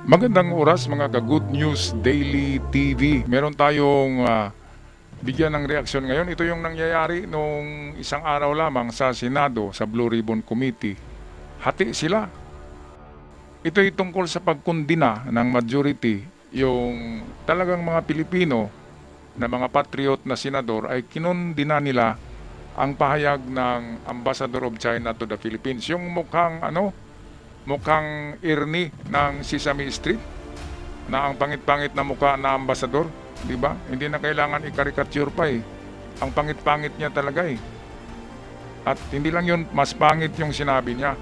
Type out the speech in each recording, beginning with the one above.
Magandang oras mga ka-Good News Daily TV. Meron tayong bigyan ng reaksyon ngayon. Ito yung nangyayari nung isang araw lamang sa Senado, sa Blue Ribbon Committee. Hati sila. Ito'y tungkol sa pagkundina ng majority yung talagang mga Pilipino na mga patriot na senador ay kinundina nila ang pahayag ng Ambassador of China to the Philippines. Yung mukhang irni ng Sesame Street na ang pangit-pangit na mukha na ambasador, di ba? Hindi na kailangan i-caricature pa eh. Ang pangit-pangit niya talaga eh. At hindi lang yun, mas pangit yung sinabi niya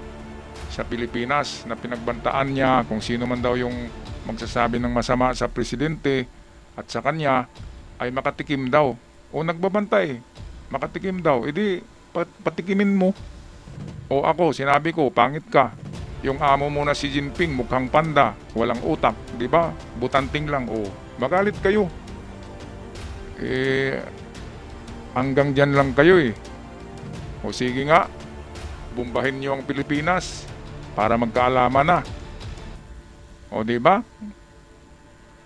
sa Pilipinas na pinagbantaan niya kung sino man daw yung magsasabi ng masama sa presidente at sa kanya ay makatikim daw. O nagbabantay, makatikim daw. Edi patikimin mo. O ako, sinabi ko, pangit ka. Yung amo mo na si Jinping, mukhang panda, walang utak, di ba? Butanting lang, o. Magalit kayo. Hanggang dyan lang kayo eh. O sige nga, bumbahin nyo ang Pilipinas para magkaalaman na. O di ba?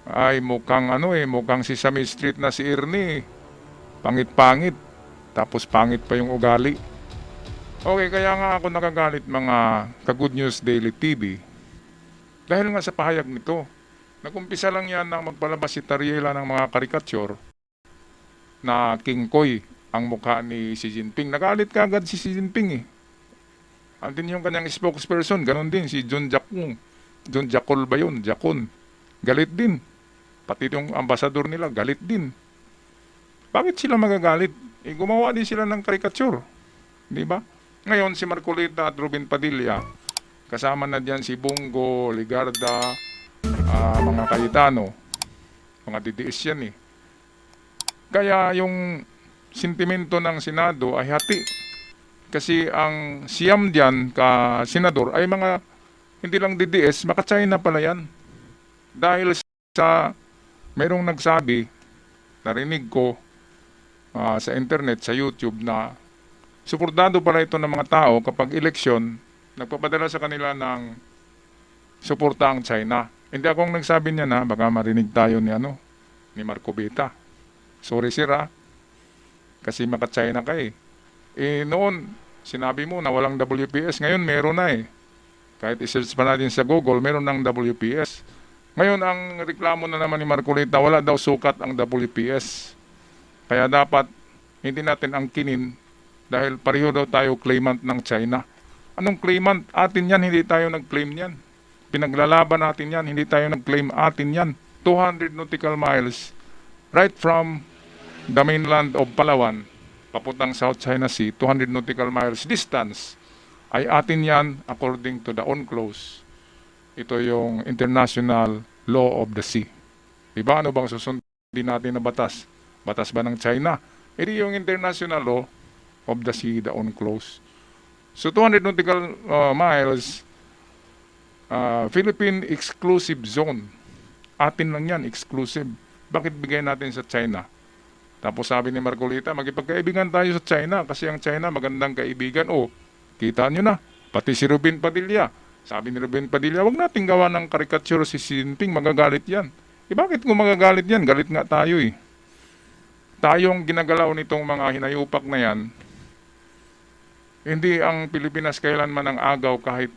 Ay mukhang mukhang si Sesame Street na si Ernie. Pangit-pangit. Tapos pangit pa yung ugali. Okay, kaya nga ako nakagalit mga ka-Good News Daily TV dahil nga sa pahayag nito. Nagumpisa lang yan na magpalabas si Tariela ng mga karikature na King Koy ang mukha ni Xi Jinping. Nagalit ka agad si Xi Jinping eh. Andin yung kanyang spokesperson, ganun din si John Jacon. John Jacol ba yun? Jacon. Galit din. Pati yung ambasador nila, galit din. Bakit sila magagalit? Gumawa din sila ng karikature. Di ba? Ngayon, si Marcolita at Ruben Padilla, kasama na diyan si Bongo, Ligarda, mga Cayetano, mga DDS yan eh. Kaya yung sentimento ng Senado ay hati. Kasi ang siyam diyan ka senador ay mga hindi lang DDS, maka-China pala yan. Dahil sa mayroong nagsabi, narinig ko sa internet, sa YouTube na suportado pala ito ng mga tao kapag eleksyon, nagpapadala sa kanila ng suporta ang China. Hindi akong nagsabi niya na, baka marinig tayo ni Marco Beta. Sorry sir kasi maka-China ka eh. Noon, sinabi mo na walang WPS, ngayon meron na eh. Kahit isearch pa natin sa Google, meron ng WPS. Ngayon, ang reklamo na naman ni Marco Beta, wala daw sukat ang WPS. Kaya dapat, hindi natin angkinin dahil pareho daw tayo claimant ng China. Anong claimant? Atin yan, hindi tayo nag-claim yan. Pinaglalaban natin yan, hindi tayo nag-claim atin yan. 200 nautical miles right from the mainland of Palawan, papuntang South China Sea, 200 nautical miles distance, ay atin yan according to the UNCLOS. Ito yung International Law of the Sea. Diba? Ano bang susundin natin na batas? Batas ba ng China? Ito yung International Law of the Sea, the UNCLOS. So 200 nautical miles, Philippine exclusive zone. Atin lang yan, exclusive. Bakit bigay natin sa China? Tapos sabi ni Marcolita, magipagkaibigan tayo sa China kasi ang China magandang kaibigan. O, kita nyo na, pati si Ruben Padilla. Sabi ni Ruben Padilla, wag nating gawa ng caricature si Xi Jinping, magagalit yan. Bakit kung magagalit yan? Galit nga tayo eh. Tayong ginagalaw nitong mga hinayupak na yan, hindi ang Pilipinas kailanman ang agaw kahit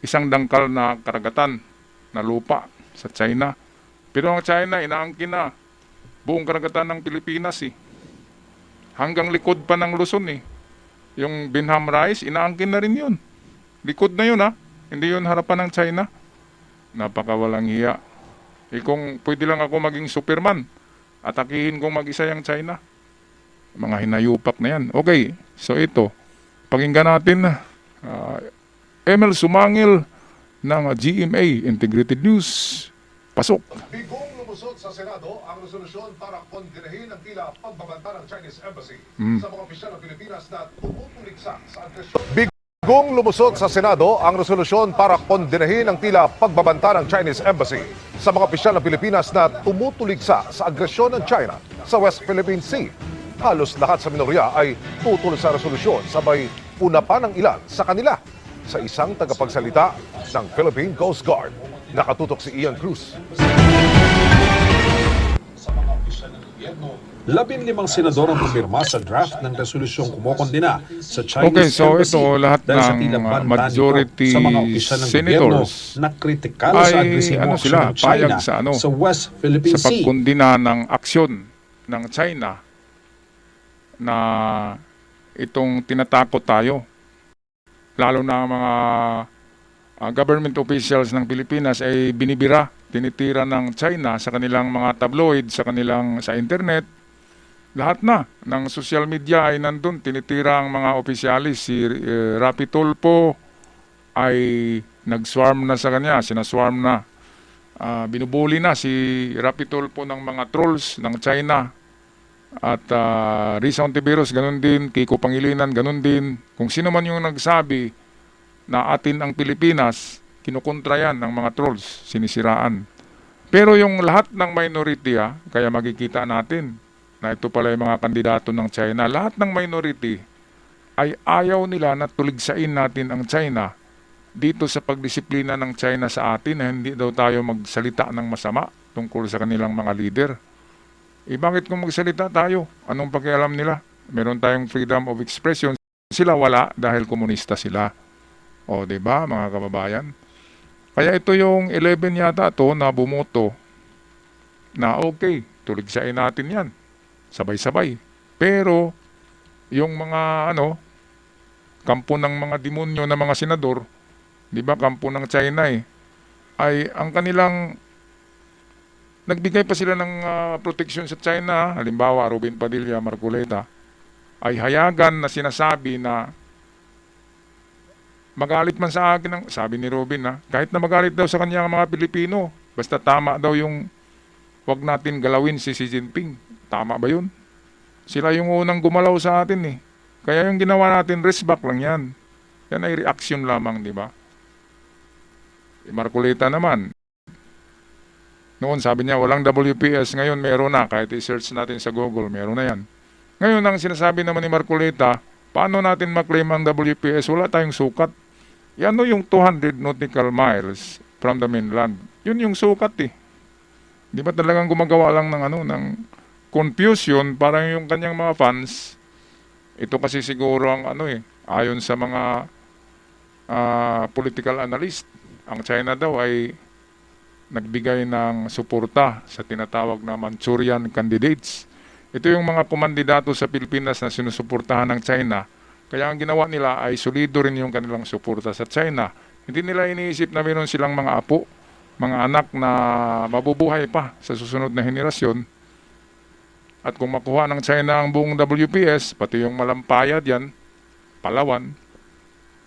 isang dangkal na karagatan na lupa sa China. Pero ang China, inaangkin na buong karagatan ng Pilipinas eh. Hanggang likod pa ng Luzon eh. Yung Binham Rice, inaangkin na rin yun. Likod na yun Hindi yun harapan ng China. Napakawalang hiya. Kung pwede lang ako maging Superman, atakihin kong mag-isa yung China. Mga hinayupak na yan. Okay, so ito. Pakinggan natin Emel Sumangil ng GMA Integrated News. Pasok. Bigong lumusot sa Senado ang resolusyon para kondinahin ang tila pagbabanta ng Chinese Embassy sa mga opisyal ng Pilipinas na tumutuligsa sa agresyon. Bigong lumusot sa Senado ang resolusyon para kondinahin ang tila pagbabanta ng Chinese Embassy sa mga opisyal ng Pilipinas na tumutuligsa sa agresyon ng China sa West Philippine Sea. Halos lahat sa minorya ay tutol sa resolusyon, sabay una pa ng ilan sa kanila. sa isang tagapagsalita ng Philippine Coast Guard. Nakatutok si Ian Cruz. 15 senador ang pumirma sa draft ng resolusyong kumokondena sa Chinese Okay, so Embassy ito lahat dahil sa ng tila banta majority nito sa mga opisyal ng senators gobyerno na kritikal sa ay agresibong ano aksyon sila, ng China payag sa West Philippine sa Sea. pagkondina ng aksyon ng China na itong tinatakot tayo. Lalo na ang mga government officials ng Pilipinas ay binibira, tinitira ng China sa kanilang mga tabloid, sa internet. Lahat na ng social media ay nandun, tinitira ang mga opisyalis. Si Rapi Tulfo ay nag-swarm na sa kanya, sinaswarm na. Binubuli na si Rapi Tulfo ng mga trolls ng China. At Risa Ontiveros, ganun din. Kiko Pangilinan, ganun din. Kung sino man yung nagsabi na atin ang Pilipinas, kinukontra yan ng mga trolls, sinisiraan. Pero yung lahat ng minority, kaya makikita natin na ito pala yung mga kandidato ng China, lahat ng minority ay ayaw nila na tuligsain natin ang China dito sa pagdisiplina ng China sa atin na hindi daw tayo magsalita ng masama tungkol sa kanilang mga leader. Bakit kung magsalita tayo? Anong pakialam nila? Meron tayong freedom of expression. Sila wala dahil komunista sila. O, diba, mga kababayan? Kaya ito yung 11 yata to na bumoto na okay, tuligsain natin yan. Sabay-sabay. Pero, yung mga, kampo ng mga demonyo na mga senador, di ba, kampo ng China ay ang kanilang, nagbigay pa sila ng protection sa China, halimbawa, Robin Padilla, Marcoleta, ay hayagan na sinasabi na magalit man sa akin, sabi ni Robin, kahit na magalit daw sa kanya ang mga Pilipino, basta tama daw yung wag natin galawin si Xi Jinping. Tama ba yun? Sila yung unang gumalaw sa atin Kaya yung ginawa natin, wrist back lang yan. Yan ay reaction lamang, di ba? Marcoleta naman. Noon sabi niya, walang WPS. Ngayon meron na. Kahit i-search natin sa Google, meron na yan. Ngayon ang sinasabi naman ni Marcoleta, paano natin maklaim ang WPS? Wala tayong sukat. Yan yung 200 nautical miles from the mainland. Yun yung sukat Di ba talagang gumagawa lang ng confusion parang yung kanyang mga fans. Ito kasi siguro ang ayon sa mga political analyst, ang China daw ay nagbigay ng suporta sa tinatawag na Manchurian candidates. Ito yung mga kumandidato sa Pilipinas na sinusuportahan ng China. Kaya ang ginawa nila ay solido rin yung kanilang suporta sa China. Hindi nila iniisip na meron silang mga apo, mga anak na mabubuhay pa sa susunod na henerasyon. At kung makuha ng China ang buong WPS, pati yung Malampayad yan, Palawan,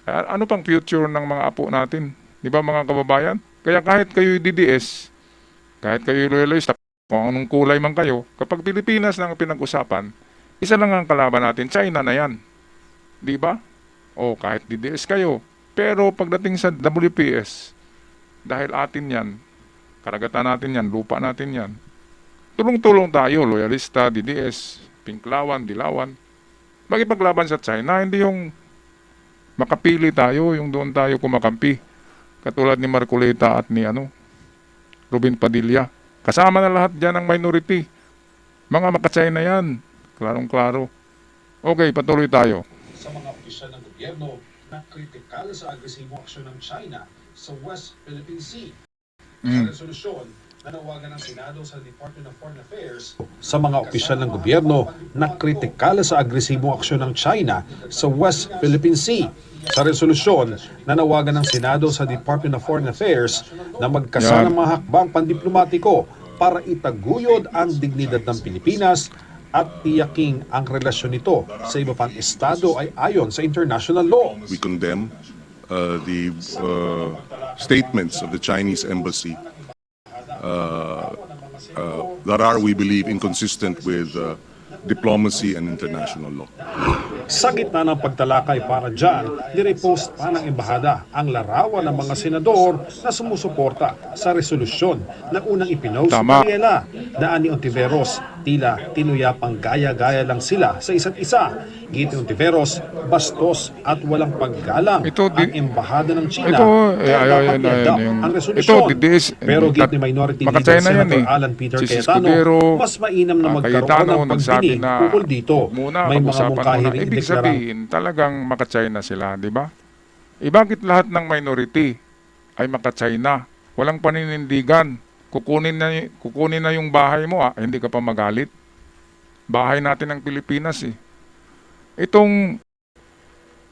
ano pang future ng mga apo natin? Di ba mga kababayan? Kaya kahit kayo DDS, kahit kayo loyalista, kung anong kulay man kayo, kapag Pilipinas na ang pinag-usapan, isa lang ang kalaban natin, China na yan. Di ba? O kahit DDS kayo. Pero pagdating sa WPS, dahil atin yan, karagatan natin yan, lupa natin yan, tulong-tulong tayo, loyalista, DDS, Pinklawan, Dilawan. Magipaglaban sa China, hindi yung makapili tayo, yung doon tayo kumakampi. Katulad ni Marcoleta at ni Robin Padilla. Kasama na lahat dyan ang minority. Mga maka-China yan. Klarong-klaro. Okay, patuloy tayo. Sa mga opisyal ng gobyerno na kritikal sa agresibong aksyon ng China sa West Philippine Sea. Sa resolusyon, nanawagan ng Senado sa Department of Foreign Affairs sa mga opisyal ng gobyerno na kritikal sa agresibong aksyon ng China sa West Philippine Sea. Sa resolusyon, nanawagan ng Senado sa Department of Foreign Affairs na magkasa ng mga hakbang pandiplomatiko para itaguyod ang dignidad ng Pilipinas at tiyaking ang relasyon nito sa iba pang estado ay ayon sa international law. We condemn the statements of the Chinese embassy that are, we believe, inconsistent with diplomacy and international law. Sa gitna ng pagtalakay para dyan, nirepost pa ng embahada ang larawan ng mga senador na sumusuporta sa resolusyon na unang ipinost Tama. ni Mariela na ani Ontiveros, Tila tinuyapang gaya-gaya lang sila sa isa't isa. Gito Ontiveros, bastos at walang paggalang Ito, ang embahada ng China. ito, Kaya dapat i-adopt ang resolusyon. DDS, Pero git ni Minority Leader Maka-China yan Senator eh. Alan Peter Si Cayetano, Escudero, mas mainam na magkaroon Cayetano, ng nagsabi pagdinig na ukol dito. muna, May mga pag-usapan mungkahi muna. rin Ibig ideklarang sabihin, talagang maka-China sila, di ba? Bakit lahat ng minority ay maka-China? Walang paninindigan. Kukunin na yung bahay mo, hindi ka pa magalit. Bahay natin ng Pilipinas eh. Itong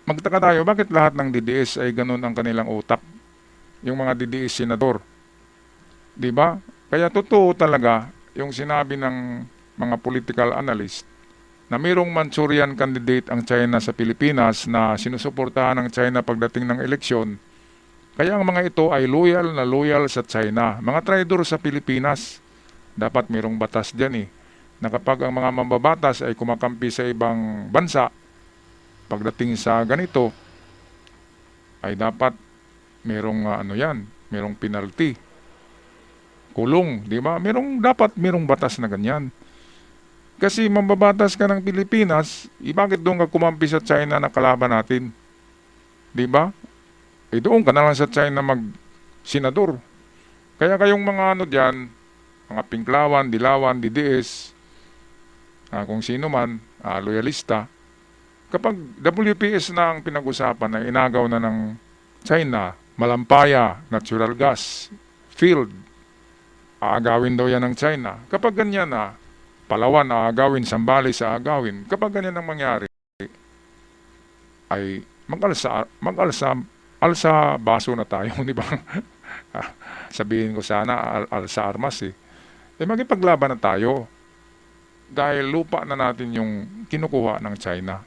magtaka tayo, bakit lahat ng DDS ay ganun ang kanilang utak? Yung mga DDS senador. 'Di ba? Kaya totoo talaga yung sinabi ng mga political analyst na mayroong Manchurian candidate ang China sa Pilipinas na sinusuportahan ng China pagdating ng eleksyon. Kaya ang mga ito ay loyal sa China. Mga traidor sa Pilipinas. Dapat mayroong batas dyan eh. Na kapag ang mga mambabatas ay kumakampi sa ibang bansa, pagdating sa ganito, ay dapat mayroong mayroong penalty. Kulong, di ba? Dapat mayroong batas na ganyan. Kasi mambabatas ka ng Pilipinas, bakit doon ka kumampi sa China na kalaban natin? Di ba? Doon ka na lang sa China mag-senador. Kaya kayong mga dyan, mga Pinklawan, Dilawan, DDS, kung sino man, loyalista, kapag WPS na ang pinag-usapan na inagaw na ng China, malampaya, natural gas, field, aagawin daw yan ng China. Kapag ganyan na, Palawan aagawin, Sambales aagawin, kapag ganyan ang mangyari, ay alsa baso na tayo, di ba? Sabihin ko sana, alsa armas eh. Magipaglaban na tayo. Dahil lupa na natin yung kinukuha ng China.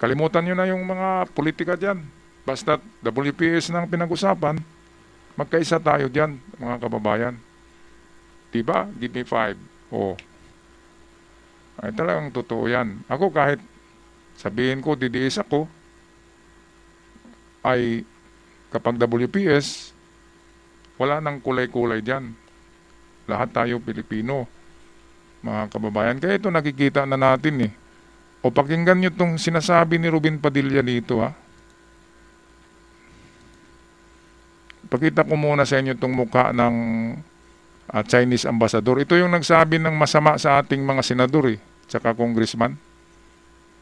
Kalimutan nyo na yung mga politika dyan. Basta WPS na ang pinag-usapan, magkaisa tayo dyan, mga kababayan. Diba? Give me 5. Ay talagang totoo yan. Ako kahit sabihin ko, DDS ako, ay kapag WPS, wala nang kulay-kulay dyan. Lahat tayo Pilipino. Mga kababayan, kaya ito nakikita na natin eh. Pakinggan nyo itong sinasabi ni Ruben Padilla dito Pakita ko muna sa inyo itong mukha ng Chinese ambassador. Ito yung nagsabi ng masama sa ating mga senador tsaka congressman.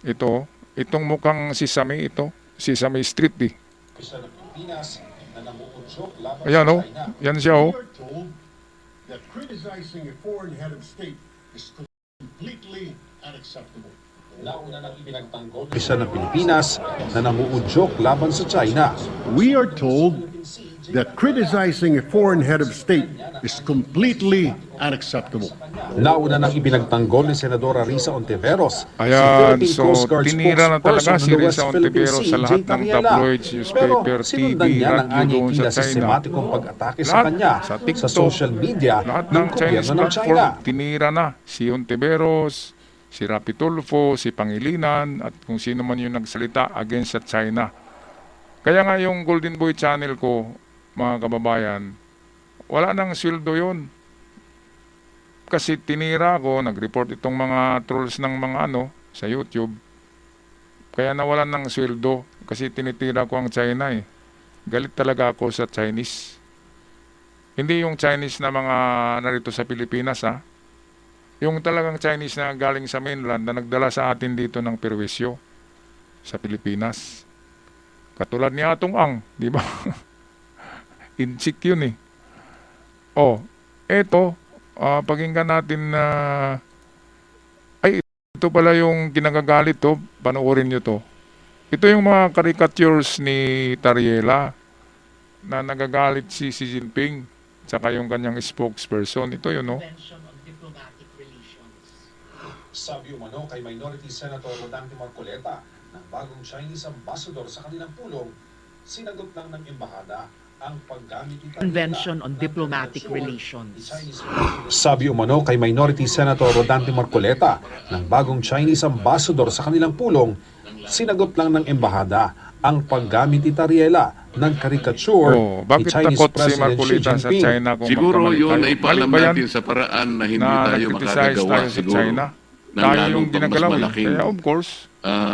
Itong mukhang si Sesame Sesame Street Isa ng Pilipinas na namuunsok laban Ayan sa China. yan siya We are told that criticizing a foreign head of state is completely unacceptable. Nauna nang ipinagtanggol isa ng Pilipinas na namuunsok laban sa China. We are told that criticizing a foreign head of state is completely unacceptable. Nauna nang ipinagtanggol ni Senadora Risa Ontiveros, Ayan, si Philippine so Coast Guard tinira na talaga spokesperson si ng the West Risa Philippine Ontiveros Sea, sa lahat Jay ng Tariela. tabloids, newspaper, Pero sinundan TV, niya ng radyo anyay doon sa tila China. sistematikong pag-atake sa Lahat, kanya sa sa TikTok, social media lahat ng ng Chinese gobyerno ng platform, China. tinira na si Ontiveros, si Rapi Tulfo, si Pangilinan, at kung sino man yung nagsalita against sa China. Kaya nga yung Golden Boy channel ko, mga kababayan, wala nang sweldo yun. Kasi tinira ko, nag-report itong mga trolls ng mga sa YouTube. Kaya nawalan ng sweldo kasi tinitira ko ang China Galit talaga ako sa Chinese. Hindi yung Chinese na mga narito sa Pilipinas Yung talagang Chinese na galing sa mainland na nagdala sa atin dito ng perwisyo sa Pilipinas. Katulad ni Atong Ang, di ba? Inchik yun eto, pakinggan natin na ito pala yung kinagagalit panoorin nyo to. Ito yung mga caricatures ni Tariela na nagagalit si Xi Jinping tsaka yung kanyang spokesperson. Ito yun Convention on Diplomatic Relations. Sabi umano kay Minority Senator Rodante Marcoleta ng bagong Chinese ambassador sa kanilang pulong, sinagot lang ng embahada ang paggamit ni Tariela Convention on ng Diplomatic konvensyon Relations. ni Chinese President. Sabi umano kay Minority Senator Rodante Marcoleta ng bagong Chinese ambassador sa kanilang pulong, sinagot lang ng embahada ang paggamit ni Tariela ng karikature Oh, ni bakit Chinese takot si President Xi Marcolita sa Jinping. China kung Siguro magkamali yun tayo? ay paalam Mali ba yan natin sa paraan na hindi na tayo nag-criticize makakagawa tayo sa siguro China? ng Tayo lalong yung pang mas ginagalaw. malaking Kaya of course, ah,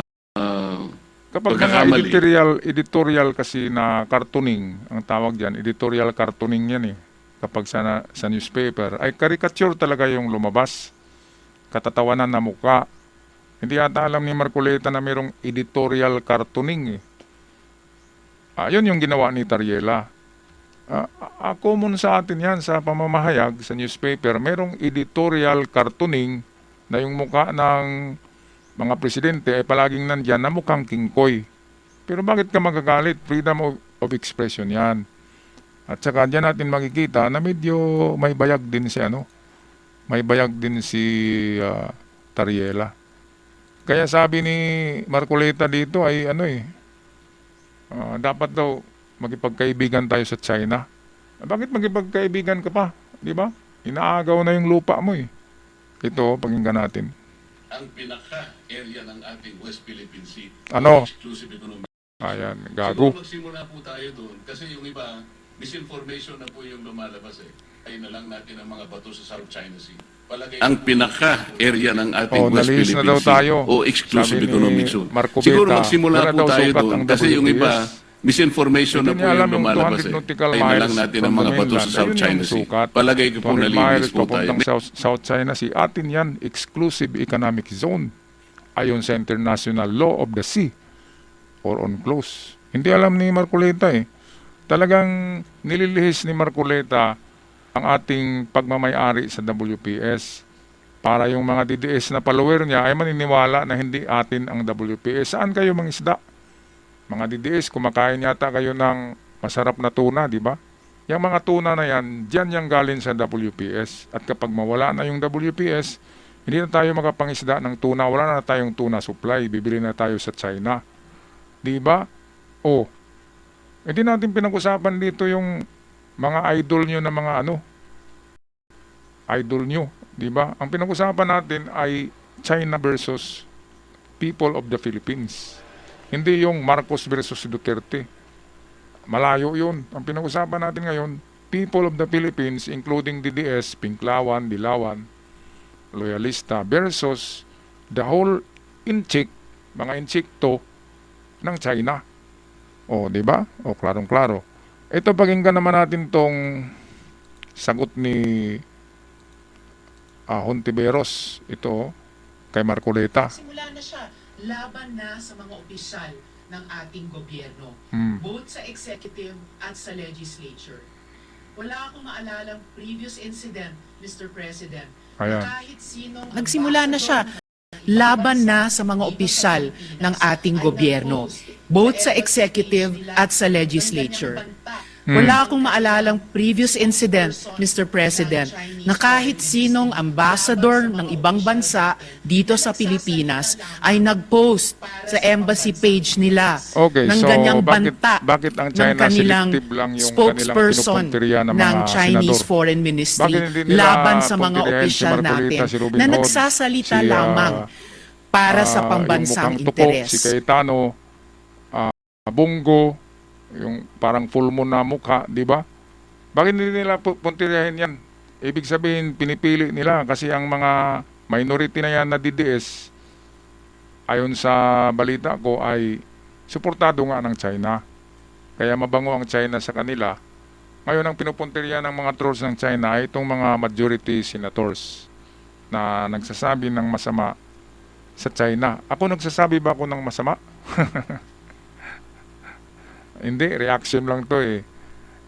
kapag mga pagkakamali. editorial kasi na cartooning, ang tawag dyan, editorial cartooning yan eh. Kapag sa newspaper, ay caricature talaga yung lumabas. Katatawanan na muka. Hindi ata alam ni Marcoleta na mayroong editorial cartooning eh. Yun yung ginawa ni Tariela. Common sa atin yan sa pamamahayag, sa newspaper, mayroong editorial cartooning na yung muka ng mga presidente ay palaging nandyan na mukhang kingkoy. Pero bakit ka magagalit? Freedom of expression yan. At saka dyan natin makikita na medyo may bayag din si may bayag din si Tariela. Kaya sabi ni Marcoleta dito ay dapat daw magipagkaibigan tayo sa China. Bakit magipagkaibigan ka pa? Di ba? Inaagaw na yung lupa mo eh. Ito, pakinggan natin. ang pinaka-area ng ating West Philippine Sea. Ano? Exclusive economic. Ayan, gago. Siguro magsimula po tayo doon kasi yung iba, misinformation na po yung lumalabas eh. Ay na lang natin ang mga bato sa South China Sea. Palagay ang pinaka-area ng ating West nalihis na Philippine daw Sea tayo. o exclusive Sabi ni economic zone. Marco Siguro Beta, magsimula wala po daw tayo sukat doon ang kasi yung iba, WPS. misinformation na Hindi po niya yung alam yung lumalabas 200 eh. nautical Ay na lang miles natin from ang mga the bato sa mainland. South Ayun China yung Sea. sukat. Palagay ko po 200 nalinis miles po tayo. papuntang South China Sea. Atin yan, exclusive economic zone. Ayon sa International Law of the Sea or UNCLOS. Hindi alam ni Marcoleta eh. Talagang nililihis ni Marcoleta ang ating pagmamayari sa WPS para yung mga DDS na follower niya ay maniniwala na hindi atin ang WPS. Saan kayo mangisda? Mga DDS, kumakain yata kayo ng masarap na tuna, di ba? Yung mga tuna na yan, diyan yung galing sa WPS. At kapag mawala na yung WPS, hindi na tayo makapangisda ng tuna. Wala na tayong tuna supply. Bibili na tayo sa China. Di ba? Hindi natin pinag-usapan dito yung mga idol nyo na mga idol nyo. Di ba? Ang pinag-usapan natin ay China versus people of the Philippines. Hindi yung Marcos versus Duterte. Malayo yun. Ang pinag-usapan natin ngayon, people of the Philippines, including DDS, Pinklawan, Dilawan, Loyalista, versus the whole inchik, mga inchikto ng China. Di ba? Klarong-klaro. Ito, pakinggan naman natin tong sagot ni Hontiveros. Ito, kay Marcoleta. Simula na siya, laban na sa mga opisyal ng ating gobyerno, both sa executive at sa legislature. Wala akong maalalang previous incident, Mr. President, Ayan. na kahit sinong Nagsimula na siya, laban na sa mga opisyal ng ating gobyerno, both sa executive at sa legislature. Wala akong maalalang previous incident, Mr. President, na kahit sinong ambassador ng ibang bansa dito sa Pilipinas ay nag-post sa embassy page nila Okay, ng so ganyang bakit banta ang ng China kanilang selective lang yung spokesperson kanilang pinupuntirya ng mga ng Chinese senador? Foreign Ministry Bakit hindi nila laban sa mga puntirihin si opisyal Marcolita, natin si Robin na Hood, nagsasalita si, lamang para sa yung pambansang mukhang tupo, interes. si Cayetano, Bungo, yung parang full moon na mukha, di ba? Bakit hindi nila puntiryahin yan? Ibig sabihin, pinipili nila kasi ang mga minority na yan na DDS, ayon sa balita ko, ay suportado nga ng China. Kaya mabango ang China sa kanila. Ngayon, ang pinupuntirya ng mga trolls ng China ay itong mga majority senators na nagsasabi ng masama sa China. Ako nagsasabi ba ako ng masama? Hindi, reaction lang to eh.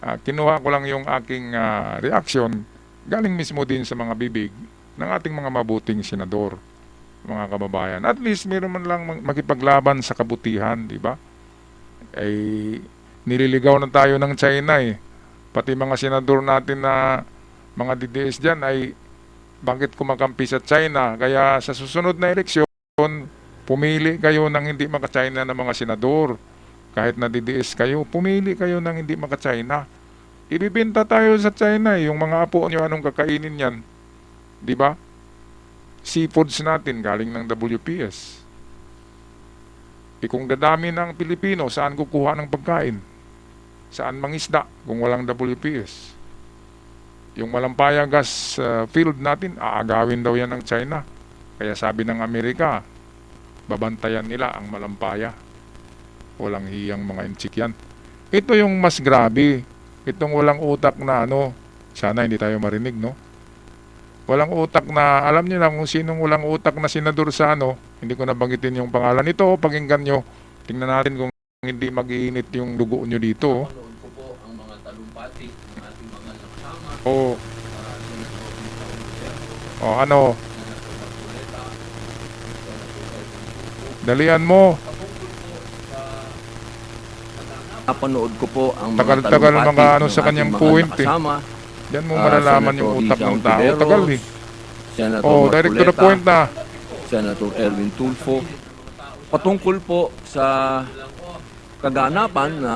Kinuha ko lang yung aking reaction galing mismo din sa mga bibig ng ating mga mabuting senador, mga kababayan. At least meron man lang makipaglaban sa kabutihan, di ba? Ay nililigaw na tayo ng China eh. Pati mga senador natin na mga DDS dyan ay bakit kumakampi sa China? Kaya sa susunod na eleksyon, pumili kayo ng hindi maka-China na mga senador. Kahit na DDS kayo, pumili kayo ng hindi maka-China. Ibibenta tayo sa China yung mga apo nyo, anong kakainin yan? Di ba? Seafoods natin galing ng WPS. Kung dadami ng Pilipino, saan kukuha ng pagkain? Saan mangisda kung walang WPS? Yung Malampaya gas field natin, aagawin daw yan ng China. Kaya sabi ng Amerika, babantayan nila ang Malampaya. Walang hiyang mga inchik yan. Ito yung mas grabe. Itong walang utak na sana hindi tayo marinig, no? Walang utak na, alam niyo na kung sinong walang utak na senador sa hindi ko nabanggitin yung pangalan nito, pakinggan nyo. Tingnan natin kung hindi mag-iinit yung dugo nyo dito. Panood ko po ang mga talumpati ng ating mga nakasama. O, Senator ano, Marcoleta, dalian mo. napanood ko po ang mga Tagal-tagal talumpati mga ng sa kanyang ating mga point, nakasama. Diyan mo malalaman yung Senator utak Risa ng tao. Ontiveros, Tagal eh. Senator Oh, direct to the Marcoleta, point na. Senator Erwin Tulfo, patungkol po sa kaganapan na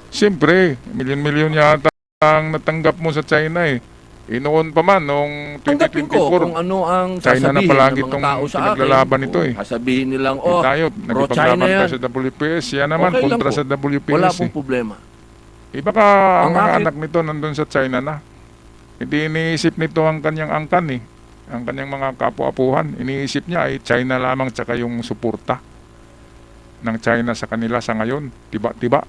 Siyempre, milyon-milyon yata ang natanggap mo sa China eh. Inoon pa man noong tanggapin ko kung 2024. ano ang China na sasabihin palagi ng itong mga tao sa akin. pinaglalaban nito eh. Sasabihin nilang, Tayo, pro-China nagpaglaban yan. tayo sa WPS. Yan naman, Okay lang kontra po. sa WPS Wala eh. pong problema. Baka ang Ang mga akin- anak nito nandun sa China na. Hindi iniisip nito ang kanyang angkan eh. Ang kanyang mga kapu-apuhan. Iniisip niya ay China lamang tsaka yung suporta ng China sa kanila sa ngayon. Tiba-tiba.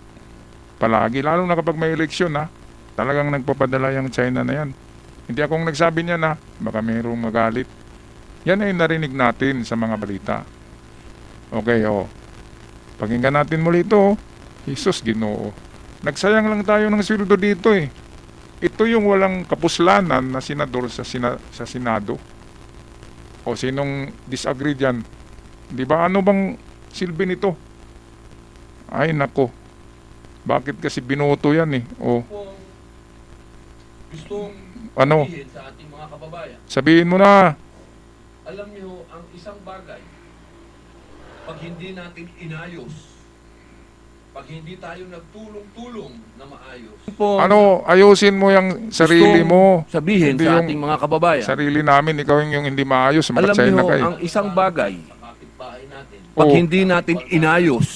Palagi. Lalo na kapag may eleksyon ha. Talagang nagpapadala yung China na yan. Hindi akong nagsabi niya na baka mayroong magalit. Yan ay narinig natin sa mga balita. Okay, pakinggan natin muli ito. Jesus, Ginoo. Nagsayang lang tayo ng sweldo dito eh. Ito yung walang kapuslanan na senador sa Senado. O sinong disagree dyan? Di ba ano bang silbi nito? Ay nako. Bakit kasi binoto yan eh? O Gustong ano? sabihin sa ating mga kababayan, Sabihin mo na. alam niyo ang isang bagay, pag hindi natin inayos, pag hindi tayo nagtulong-tulong na maayos, Ano, ayusin mo yung sarili mo. sabihin Hindi sa yung ating mga kababayan, sarili namin, ikaw yung hindi maayos. alam China niyo ka eh. ang isang bagay, sa kapitbahay natin, pag Oo. hindi natin inayos,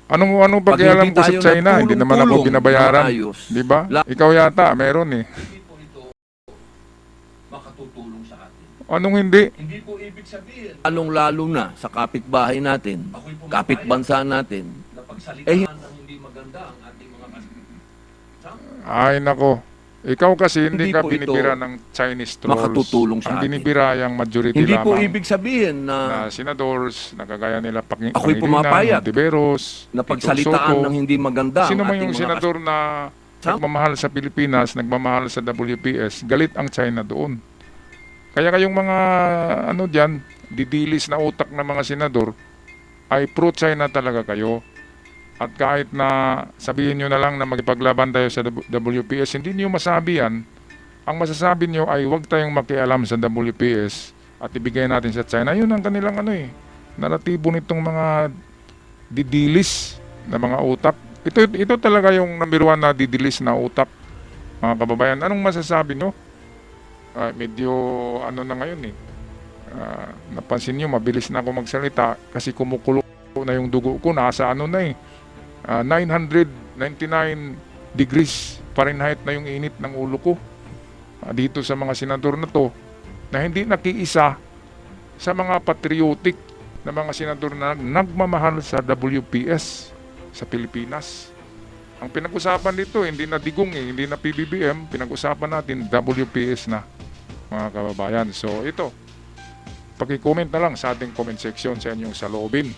Anong Pag pakialam hindi ko sa tayo China? Hindi naman ako nagtulong-tulong binabayaran. na maayos. Di ba? Ikaw yata, meron eh. hindi po ito makatutulong sa atin. Anong hindi? Hindi po ibig sabihin, lalong-lalo na sa kapitbahay natin, kapitbansa natin, na pagsalitaan ng hindi maganda ang ating mga kasama. Ay nako. Ikaw kasi hindi Hindi ka po binibira ito ng Chinese trolls. makatutulong sa Ang atin. binibira yung majority Hindi po lamang ibig sabihin na na senadors, nagagaya nila Ako'y pumapayag Tiberos, na pagsalitaan ng hindi maganda Sino ang man ating yung mga senador na nagmamahal sa Pilipinas, nagmamahal sa WPS, galit ang China doon. Kaya kayong mga dyan, didilis na utak ng mga senador, ay pro-China talaga kayo. At kahit na sabihin nyo na lang na magipaglaban tayo sa WPS, hindi nyo masabi yan. Ang masasabi nyo ay huwag tayong makialam sa WPS at ibigay natin sa China. Yun ang kanilang naratibo nitong mga didilis na mga utak. Ito talaga yung number one na didilis na utak, mga kababayan. Anong masasabi nyo? Medyo na ngayon eh. Napansin nyo, mabilis na ako magsalita kasi kumukulo na yung dugo ko. Nasa 999 degrees Fahrenheit na yung init ng ulo ko. Dito sa mga senador na to, na hindi nakiisa sa mga patriotic na mga senador na nagmamahal sa WPS sa Pilipinas. Ang pinag-usapan dito, hindi na digong hindi na PBBM, pinag-usapan natin WPS na, mga kababayan. So ito, paki-comment na lang sa ating comment section sa inyong saloobin.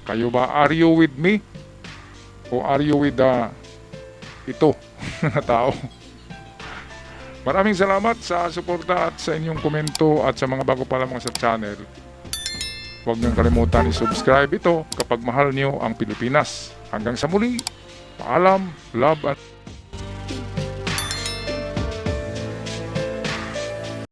Kayo ba, are you with me? O are you with ito na tao? Maraming salamat sa suporta at sa inyong komento at sa mga bago pa lamang sa channel. Huwag niyong kalimutan i-subscribe ito kapag mahal niyo ang Pilipinas. Hanggang sa muli, paalam, love at